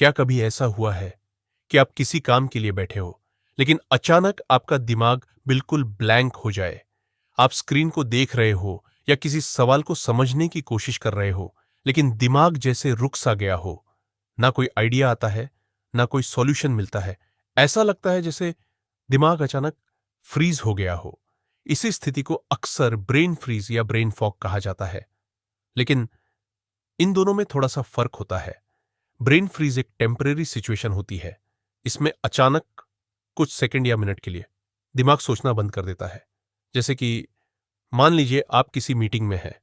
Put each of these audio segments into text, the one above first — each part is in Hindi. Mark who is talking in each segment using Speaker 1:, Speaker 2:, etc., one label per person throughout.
Speaker 1: क्या कभी ऐसा हुआ है कि आप किसी काम के लिए बैठे हो, लेकिन अचानक आपका दिमाग बिल्कुल ब्लैंक हो जाए? आप स्क्रीन को देख रहे हो या किसी सवाल को समझने की कोशिश कर रहे हो, लेकिन दिमाग जैसे रुक सा गया हो। ना कोई आइडिया आता है, ना कोई सॉल्यूशन मिलता है। ऐसा लगता है जैसे दिमाग अचानक फ्रीज हो गया हो। इसी स्थिति को अक्सर ब्रेन फ्रीज या ब्रेन फॉग कहा जाता है। लेकिन इन दोनों में थोड़ा सा फर्क होता है। ब्रेन फ्रीज एक टेम्परेरी सिचुएशन होती है। इसमें अचानक कुछ सेकंड या मिनट के लिए दिमाग सोचना बंद कर देता है। जैसे कि मान लीजिए आप किसी मीटिंग में हैं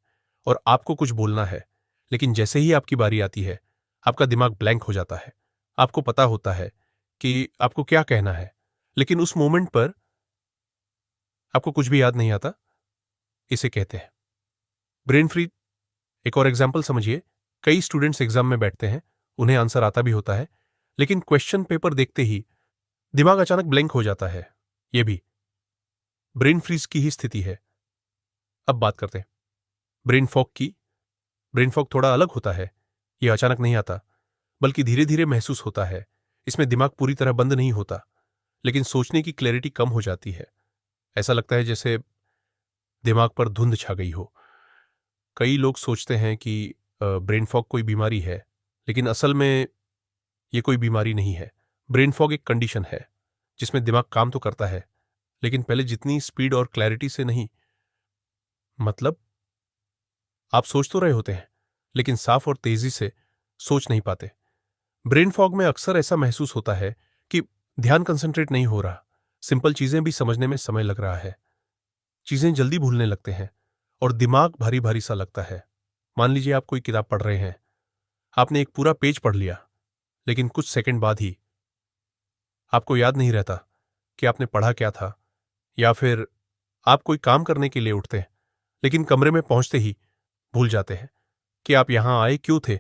Speaker 1: और आपको कुछ बोलना है, लेकिन जैसे ही आपकी बारी आती है, आपका दिमाग ब्लैंक हो जाता है। आपको पता होता है कि आपको क्या कहना है, लेकिन उस मोमेंट पर आपको कुछ भी याद नहीं आता। इसे कहते हैं ब्रेन फ्रीज। एक और एग्जाम्पल समझिए। कई स्टूडेंट्स एग्जाम में बैठते हैं, उन्हें आंसर आता भी होता है, लेकिन क्वेश्चन पेपर देखते ही दिमाग अचानक ब्लैंक हो जाता है। यह भी ब्रेन फ्रीज की ही स्थिति है। अब बात करते हैं ब्रेन फॉग की। ब्रेन फॉग थोड़ा अलग होता है। यह अचानक नहीं आता, बल्कि धीरे धीरे महसूस होता है। इसमें दिमाग पूरी तरह बंद नहीं होता, लेकिन सोचने की क्लैरिटी कम हो जाती है। ऐसा लगता है जैसे दिमाग पर धुंध छा गई हो। कई लोग सोचते हैं कि ब्रेन फॉग कोई बीमारी है, लेकिन असल में यह कोई बीमारी नहीं है। ब्रेन फॉग एक कंडीशन है जिसमें दिमाग काम तो करता है, लेकिन पहले जितनी स्पीड और क्लैरिटी से नहीं। मतलब आप सोच तो रहे होते हैं, लेकिन साफ और तेजी से सोच नहीं पाते। ब्रेन फॉग में अक्सर ऐसा महसूस होता है कि ध्यान कंसंट्रेट नहीं हो रहा। सिंपल चीजें भी समझने में समय लग रहा है। चीजें जल्दी भूलने लगते हैं और दिमाग भारी भारी सा लगता है। मान लीजिए आप कोई किताब पढ़ रहे हैं, आपने एक पूरा पेज पढ़ लिया, लेकिन कुछ सेकंड बाद ही आपको याद नहीं रहता कि आपने पढ़ा क्या था। या फिर आप कोई काम करने के लिए उठते हैं, लेकिन कमरे में पहुंचते ही भूल जाते हैं कि आप यहां आए क्यों थे।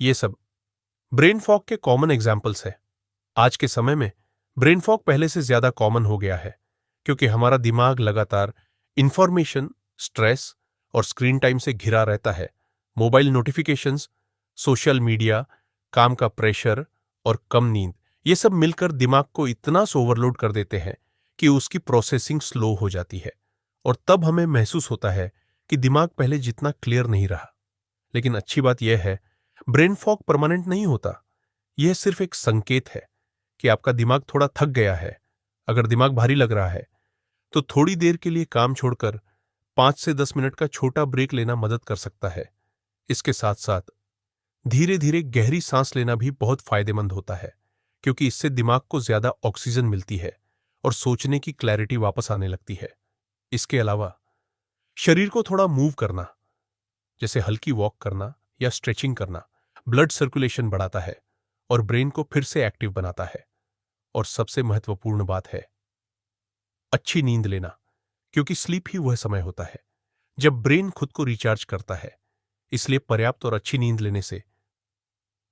Speaker 1: ये सब ब्रेन फॉग के कॉमन एग्जाम्पल्स है। आज के समय में ब्रेन फॉग पहले से ज्यादा कॉमन हो गया है, क्योंकि हमारा दिमाग लगातार इंफॉर्मेशन, स्ट्रेस और स्क्रीन टाइम से घिरा रहता है। मोबाइल नोटिफिकेशंस, सोशल मीडिया, काम का प्रेशर और कम नींद, ये सब मिलकर दिमाग को इतना ओवरलोड कर देते हैं कि उसकी प्रोसेसिंग स्लो हो जाती है। और तब हमें महसूस होता है कि दिमाग पहले जितना क्लियर नहीं रहा। लेकिन अच्छी बात यह है, ब्रेन फॉग परमानेंट नहीं होता। यह सिर्फ एक संकेत है कि आपका दिमाग थोड़ा थक गया है। अगर दिमाग भारी लग रहा है, तो थोड़ी देर के लिए काम छोड़कर 5 से 10 मिनट का छोटा ब्रेक लेना मदद कर सकता है। इसके साथ साथ धीरे धीरे गहरी सांस लेना भी बहुत फायदेमंद होता है, क्योंकि इससे दिमाग को ज्यादा ऑक्सीजन मिलती है और सोचने की क्लैरिटी वापस आने लगती है। इसके अलावा शरीर को थोड़ा मूव करना, जैसे हल्की वॉक करना या स्ट्रेचिंग करना, ब्लड सर्कुलेशन बढ़ाता है और ब्रेन को फिर से एक्टिव बनाता है। और सबसे महत्वपूर्ण बात है अच्छी नींद लेना, क्योंकि स्लीप ही वह समय होता है जब ब्रेन खुद को रिचार्ज करता है। इसलिए पर्याप्त और अच्छी नींद लेने से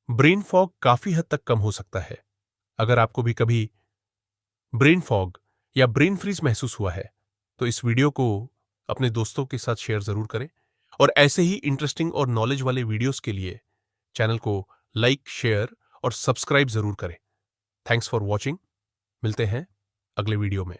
Speaker 1: ब्रेन फॉग काफी हद तक कम हो सकता है। अगर आपको भी कभी ब्रेन फॉग या ब्रेन फ्रीज महसूस हुआ है, तो इस वीडियो को अपने दोस्तों के साथ शेयर जरूर करें। और ऐसे ही इंटरेस्टिंग और नॉलेज वाले वीडियोस के लिए चैनल को लाइक, शेयर और सब्सक्राइब जरूर करें। Thanks for watching. मिलते हैं अगले वीडियो में।